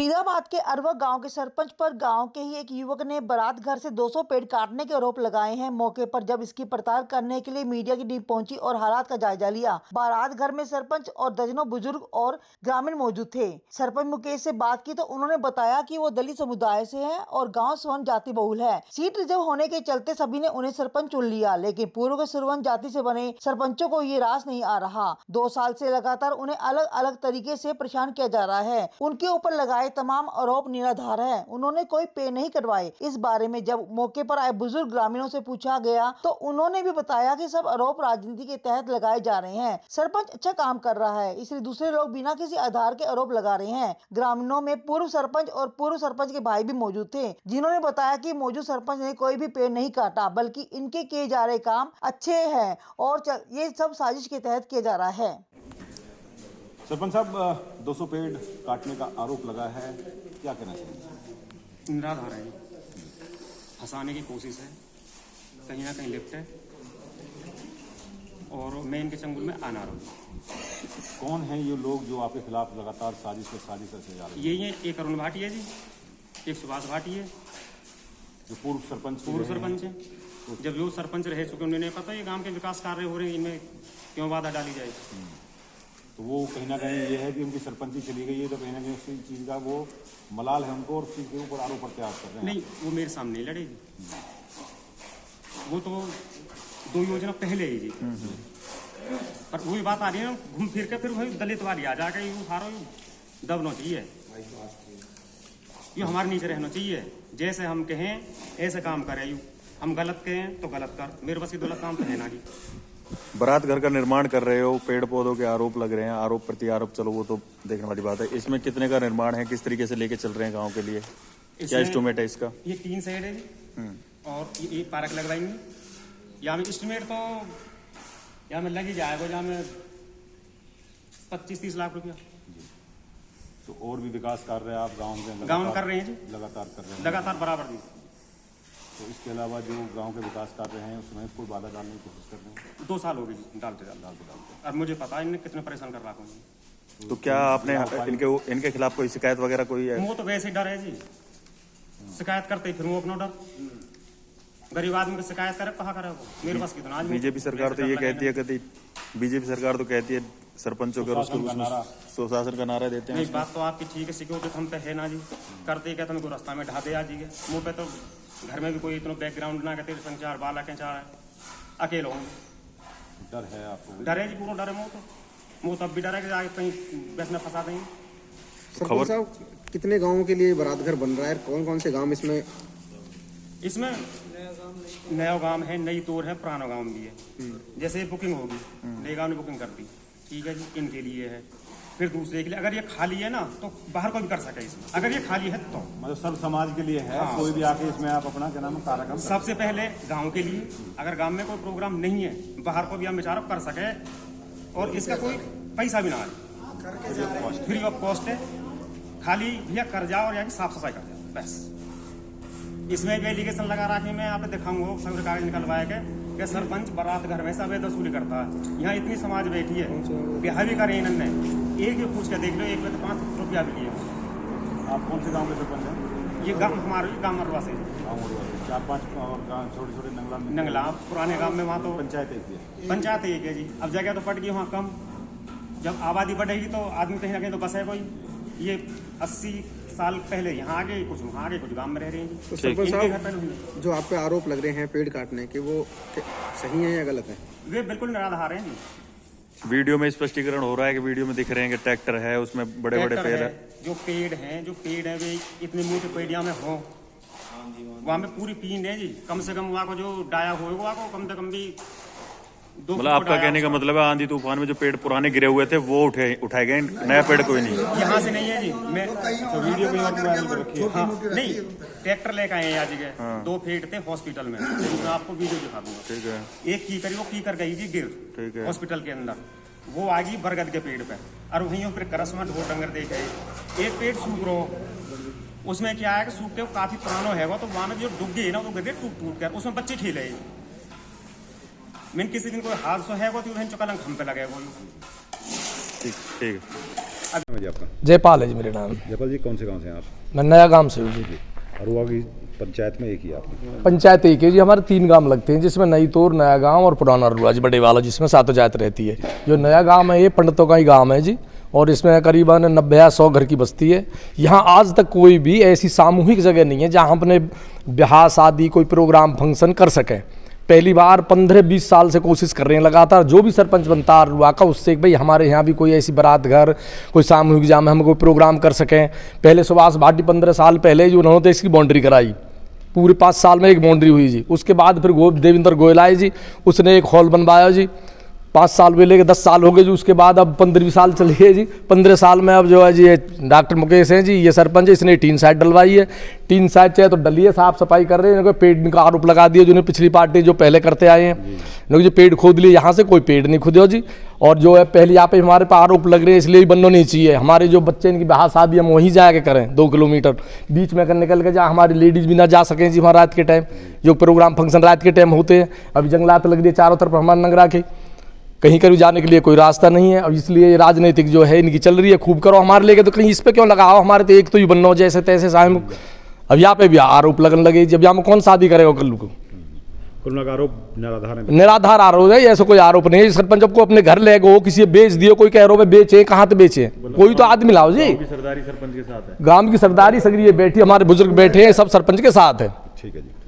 फरीदाबाद के अरवा गांव के सरपंच पर गांव के ही एक युवक ने बारात घर से 200 पेड़ काटने के आरोप लगाए हैं। मौके पर जब इसकी पड़ताल करने के लिए मीडिया की टीम पहुंची और हालात का जायजा लिया। बारात घर में सरपंच और दर्जनों बुजुर्ग और ग्रामीण मौजूद थे। सरपंच मुकेश से बात की तो उन्होंने बताया कि वो दलित समुदाय से है और गाँव स्वर्ण जाति बहुल है। सीट रिजर्व होने के चलते सभी ने उन्हें सरपंच चुन लिया, लेकिन पूर्व के स्वर्ण जाति से बने सरपंचों को ये रास नहीं आ रहा। 2 साल से लगातार उन्हें अलग अलग तरीके से परेशान किया जा रहा है। उनके ऊपर लगाए तमाम आरोप निराधार है। उन्होंने कोई पे नहीं करवाए। इस बारे में जब मौके पर आए बुजुर्ग ग्रामीणों से पूछा गया तो उन्होंने भी बताया कि सब आरोप राजनीति के तहत लगाए जा रहे हैं। सरपंच अच्छा काम कर रहा है, इसलिए दूसरे लोग बिना किसी आधार के आरोप लगा रहे हैं। ग्रामीणों में पूर्व सरपंच और पूर्व सरपंच के भाई भी मौजूद थे, जिन्होंने बताया कि मौजूद सरपंच ने कोई भी पेड़ नहीं काटा, बल्कि इनके किए जा रहे काम अच्छे हैं और ये सब साजिश के तहत किया जा रहा है। सरपंच साहब, 200 पेड़ काटने का आरोप लगा है, क्या कहना चाहिए? निराधार है, फंसाने की कोशिश है, कहीं ना कहीं लिप्त है और मैं इनके चंगुल में आना रहा हूँ। कौन है ये लोग जो आपके खिलाफ लगातार साजिश करते जा रहे हैं? यही है, एक अरुण भाटी है जी, एक सुभाष भाटी है जो पूर्व सरपंच है। जब जो सरपंच रह चुके उन्हें पता ये गांव के विकास कार्य हो रहे हैं, इनमें क्यों बाधा डाली जाए। तो वो कहीं ना कहीं ये है कि उनकी सरपंची चली गई है, तो कहीं ना कहीं उस चीज़ का वो मलाल है उनको और उस चीज़ के ऊपर आरोप प्रत्यारोप कर रहे हैं। नहीं, वो मेरे सामने नहीं लड़ेगी, वो तो 2 योजना पहले ही जी। पर वही बात आ रही है ना, घूम फिर के फिर वही दलित वाली आ जाकर यू सारो दबना चाहिए, ये हमारे नीचे रहना चाहिए। जैसे हम कहें ऐसे काम करें, यू हम गलत कहें तो गलत कर, मेरे बस की गलत काम तो है ना जी। बारात घर का निर्माण कर रहे हो, पेड़ पौधों के आरोप लग रहे हैं, आरोप प्रति आरोप, चलो वो तो देखने वाली बात है। इसमें कितने का निर्माण है, किस तरीके से लेके चल रहे हैं गांव के लिए, क्या एस्टिमेट है इसका? ये 3 साइड है जी और ये पार्क लगवाएंगे। यहाँ में एस्टिमेट तो यहाँ में लग ही जाएगा, यहाँ में 25-30 लाख रुपया। तो और भी विकास कार्य आप गाँव में कर रहे हैं जी, लगातार कर रहे हैं, लगातार बराबर जी। तो इसके अलावा जो गांव के विकास कार्य हैं उसमें कोई बाधा डालने की कोशिश कर रहे हैं? 2 साल हो गए जी डालते अब मुझे पता है इन्हें कितने परेशान कर रहा हूँ। तो क्या आपने इनके खिलाफ कोई शिकायत वगैरह कोई है? वो तो वैसे ही डर है जी, शिकायत करते फिर वो अपना डर, गरीब आदमी को शिकायत करे कहाँ करे वो, मेरे पास कितना। बीजेपी सरकार तो ये कहती है, बीजेपी सरकार तो कहती है सरपंचों के सुशासन का नारा देते हैं। इस बात तो आपकी ठीक है, सिक्योरिटी हम पे है ना जी, करते क्या तुमको रास्ता में ढा दे आ जी। मुँह पे तो घर में भी कोई इतना बैकग्राउंड ना कहते, 4 बालक हैं, 4 अकेले होंगे। डर है आपको? डर है जी, पूरा डर है। मुँह तो अब भी डर है कि आगे कहीं बस में फंसा देंगे। सरपंच साहब, कितने गांवों के लिए बारात घर बन रहा है, कौन कौन से गांव इसमें नया गांव है, नई तोर है, पुराना गांव भी है। जैसे बुकिंग होगी, नए गांव ने बुकिंग कर दी, ठीक है जी, इनके लिए है। फिर दूसरे के लिए अगर ये खाली है ना तो बाहर कोई भी कर सके इसमें, अगर ये खाली है तो मतलब सब समाज के लिए है। हाँ, कोई भी आके इसमें आप अपना क्या नाम कार्यक्रम सबसे पहले गांव के लिए, अगर गांव में कोई प्रोग्राम नहीं है बाहर को भी हम बेचारा कर सके और इसका कोई पैसा भी ना आए, फ्री ऑफ कॉस्ट है। खाली भैया कर जाओ और यहाँ की साफ सफाई कर जाओ बस। इसमें भी एलिगेशन लगा रखी, मैं यहाँ पे दिखाऊंगा सब कागज निकलवाए के सरपंच बारात घर में सब वसूली करता है। यहाँ इतनी समाज बैठी है, ब्याह भी करे इन्होंने, एक ही पूछ के देख लो, एक में तो 5 रुपया भी लिए। आप कौन से गांव के सरपंच हैं? ये गाँव हमारे गाँव मरवा से 4-5 और गाँव छोटे नंगला पुराने गाँव में, वहाँ तो पंचायत एक है जी। अब जगह तो पट गई वहाँ कम, जब आबादी बढ़ेगी तो आदमी कहीं ना कहीं तो बस है कोई। ये 80 साल पहले यहाँ आगे कुछ वहाँ आगे कुछ गाँव में रह रहे हैं। तो सरपंच साहब, जो आप पे आरोप लग रहे हैं पेड़ काटने के, वो सही है या गलत है? वे बिल्कुल निराधार हैं जी। वीडियो में स्पष्टीकरण हो रहा है कि वीडियो में दिख रहे हैं कि ट्रैक्टर है, उसमें बड़े बड़े पेड़ है। जो पेड़ हैं वे इतनी मोटी पेड़िया में हो, वहाँ में पूरी पीन है जी। कम से कम वहाँ को जो डाया होगा को कम से कम भी 2 मतलब आपका कहने का मतलब है आंधी तूफान में जो पेड़ पुराने गिरे हुए थे वो उठाए गए, नया पेड़ कोई नहीं? यहाँ से नहीं है जी। मैं तो वीडियो नहीं, ट्रैक्टर लेकर आए आज के 2 फीट थे हॉस्पिटल में, मैं आपको वीडियो दिखा दूंगा। ठीक है। एक कीकर वो कीकर गई जी गिर हॉस्पिटल के अंदर, वो आ गई बरगद के पेड़ पे और वहीं फिर करस में ढोर डंगर देख गए। एक पेड़ सूख रहा, उसमें क्या है कि सूख के काफी पुराना है वो, तो वहां में जो डूब गई ना वो गिर टूट कर, उसमें बच्चे खेले। मैंने किसी दिन कोई हादसा है वो तो चुका हम पे लगे वो। ठीक है। नाम है जी आपका? जयपाल है जी मेरे नाम। जयपाल जी, कौन से गांव से हैं आप? मैं नया गांव से हूँ जी। अरुआ की पंचायत में एक ही आपने? पंचायत एक है जी, हमारे 3 गांव लगते हैं जिसमें नई तोर, नया गांव और पुराना अरुआ जी बड़े वाला, जिसमें 7 जात रहती है। जो नया गांव है ये पंडितों का ही गांव है जी, और इसमें करीबन 90 या 100 घर की बस्ती है। यहाँ आज तक कोई भी ऐसी सामूहिक जगह नहीं है जहाँ अपने ब्याह शादी कोई प्रोग्राम फंक्शन कर सकें। पहली बार 15-20 साल से कोशिश कर रहे हैं लगातार, जो भी सरपंच बनता है अरुआ का उससे भाई हमारे यहाँ भी कोई ऐसी बारात घर, कोई सामूहिक जहाँ में हम कोई प्रोग्राम कर सकें। पहले सुभाष भाटी 15 साल पहले जो उन्होंने इसकी बाउंड्री कराई, पूरे 5 साल में एक बाउंड्री हुई जी। उसके बाद फिर देवेंद्र गोयल आए जी, उसने एक हॉल बनवाया जी। 5 साल पहले के 10 साल हो गए जी। उसके बाद अब 15 साल चली है जी। 15 साल में अब जो है जी डॉक्टर मुकेश हैं जी, ये सरपंच है, इसने टीन साइड डलवाई है। टीन साइड चाहे तो डली है, साफ सफाई कर रहे हैं। इनको पेड़ का आरोप लगा दिया जिन्होंने पिछली पार्टी जो पहले करते आए हैं, इन्होंने जो पेड़ खोद लिए, यहाँ से कोई पेड़ नहीं खुदे जी। और जो है पहले यहाँ पे हमारे पास आरोप लग रहे हैं, इसलिए बनना नहीं चाहिए। हमारे जो बच्चे इनकी ब्याह शादी हम वहीं जाके करें, 2 किलोमीटर बीच में निकल के जहाँ हमारी लेडीज़ भी ना जा सकें जी। वहाँ रात के टाइम जो प्रोग्राम फंक्शन रात के टाइम होते हैं, अभी जंगलात लग रही है चारों तरफ हमारे नगरा के, कहीं कहीं जाने के लिए कोई रास्ता नहीं है। अब इसलिए राजनीतिक जो है इनकी चल रही है, खूब करो हमारे लेके, तो कहीं इस पे क्यों लगाओ? हमारे तो एक तो ही बनना हो जैसे तैसे साहब। अब यहाँ पे भी आरोप लगने लगे, जब यहाँ में कौन शादी करेगा कल को? कुल का आरोप निराधार है। निराधार आरोप है, ऐसा कोई आरोप नहीं है। सरपंच को अपने घर ले गो, किसी बेच दियो, कोई कह रहा है बेचे, कहाँ तो बेचे? कोई तो आदमी लाओ जी। सरदारी सरपंच के साथ है, गांव की सरदारी सगरी बैठी, हमारे बुजुर्ग बैठे हैं, सब सरपंच के साथ है। ठीक है जी।